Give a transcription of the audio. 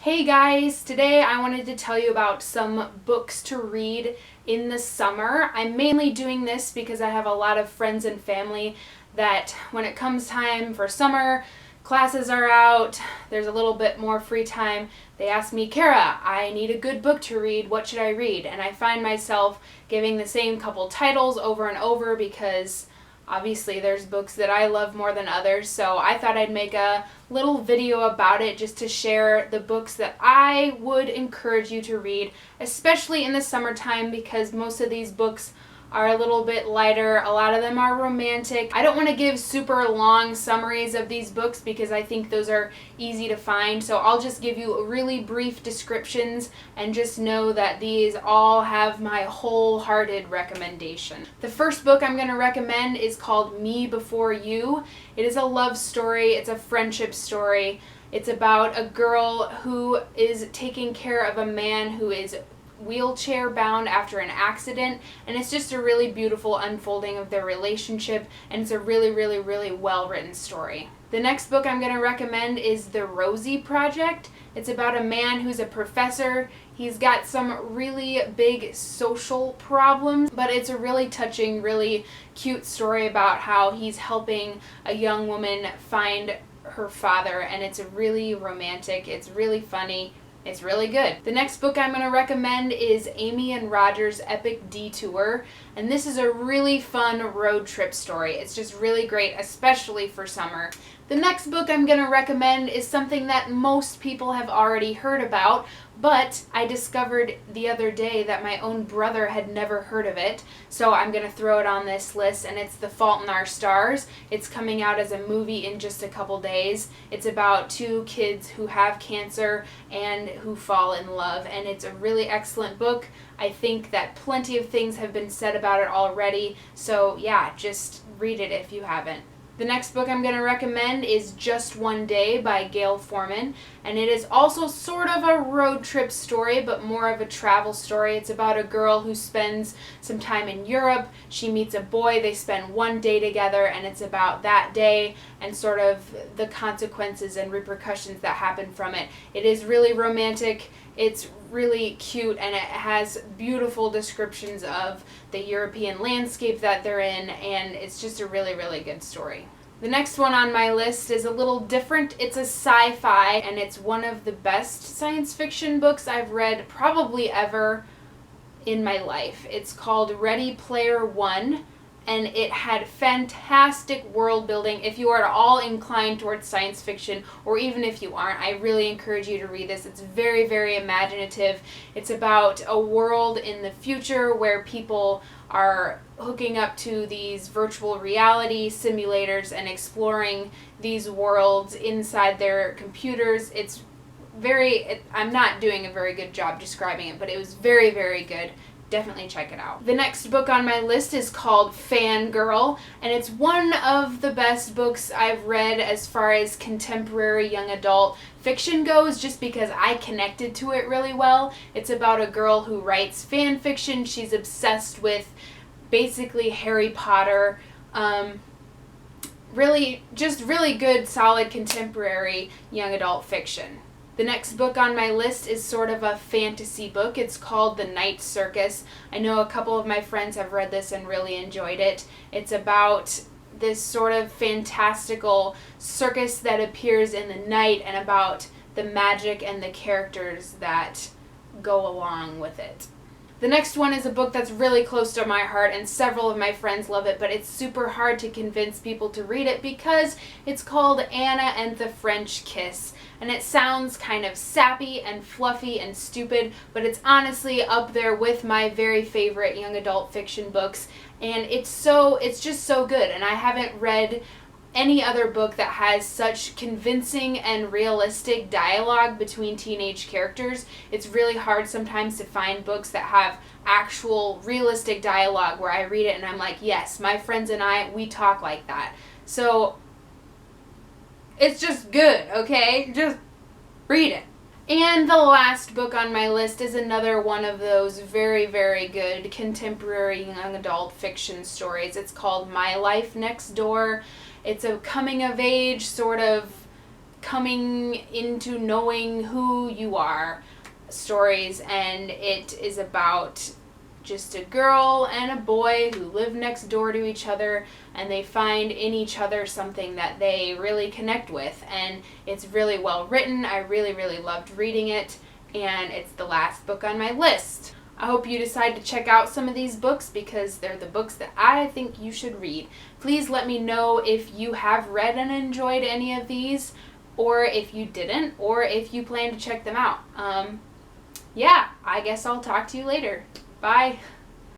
Hey guys, today I wanted to tell you about some books to read in the summer. I'm mainly doing this because I have a lot of friends and family that when it comes time for summer, classes are out, there's a little bit more free time, they ask me, Kara, I need a good book to read, what should I read? And I find myself giving the same couple titles over and over because obviously there's books that I love more than others, so I thought I'd make a little video about it just to share the books that I would encourage you to read, especially in the summertime because most of these books are a little bit lighter. A lot of them are romantic. I don't want to give super long summaries of these books because I think those are easy to find, so I'll just give you really brief descriptions and just know that these all have my wholehearted recommendation. The first book I'm going to recommend is called Me Before You. It is a love story. It's a friendship story. It's about a girl who is taking care of a man who is wheelchair bound after an accident, and it's just a really beautiful unfolding of their relationship, and it's a really well written story. The next book I'm going to recommend is The Rosie Project. It's about a man who's a professor. He's got some really big social problems, but it's a really touching, really cute story about how he's helping a young woman find her father, and it's really romantic, it's really funny, it's really good. The next book I'm going to recommend is Amy and Roger's Epic Detour, and this is a really fun road trip story. It's just really great, especially for summer. The next book I'm going to recommend is something that most people have already heard about, but I discovered the other day that my own brother had never heard of it, so I'm going to throw it on this list, and it's The Fault in Our Stars. It's coming out as a movie in just a couple days. It's about two kids who have cancer and who fall in love, and it's a really excellent book. I think that plenty of things have been said about it already, so yeah, just read it if you haven't. The next book I'm going to recommend is Just One Day by Gayle Forman, and it is also sort of a road trip story, but more of a travel story. It's about a girl who spends some time in Europe. She meets a boy, they spend one day together, and it's about that day and sort of the consequences and repercussions that happen from it. It is really romantic, it's really cute, and it has beautiful descriptions of the European landscape that they're in, and it's just a really good story. The next one on my list is a little different. It's a sci-fi, and it's one of the best science fiction books I've read probably ever in my life. It's called Ready Player One, and it had fantastic world building. If you are at all inclined towards science fiction, or even if you aren't, I really encourage you to read this. It's very imaginative. It's about a world in the future where people are hooking up to these virtual reality simulators and exploring these worlds inside their computers. It's I'm not doing a very good job describing it, but it was very good. Definitely check it out. The next book on my list is called Fangirl, and it's one of the best books I've read as far as contemporary young adult fiction goes, just because I connected to it really well. It's about a girl who writes fan fiction. She's obsessed with basically Harry Potter. Really good, solid contemporary young adult fiction. The next book on my list is sort of a fantasy book. It's called The Night Circus. I know a couple of my friends have read this and really enjoyed it. It's about this sort of fantastical circus that appears in the night and about the magic and the characters that go along with it. The next one is a book that's really close to my heart, and several of my friends love it, but it's super hard to convince people to read it because it's called Anna and the French Kiss. And it sounds kind of sappy and fluffy and stupid, but it's honestly up there with my very favorite young adult fiction books, and it's just so good. And I haven't read any other book that has such convincing and realistic dialogue between teenage characters. It's really hard sometimes to find books that have actual realistic dialogue where I read it and I'm like, yes, my friends and I, we talk like that. So it's just good, okay? Just read it. And the last book on my list is another one of those very good contemporary young adult fiction stories. It's called My Life Next Door. It's a coming of age sort of coming into knowing who you are stories, and it is about just a girl and a boy who live next door to each other, and they find in each other something that they really connect with, and it's really well written. I really, really loved reading it, and it's the last book on my list. I hope you decide to check out some of these books because they're the books that I think you should read. Please let me know if you have read and enjoyed any of these, or if you didn't, or if you plan to check them out. Yeah, I guess I'll talk to you later. Bye.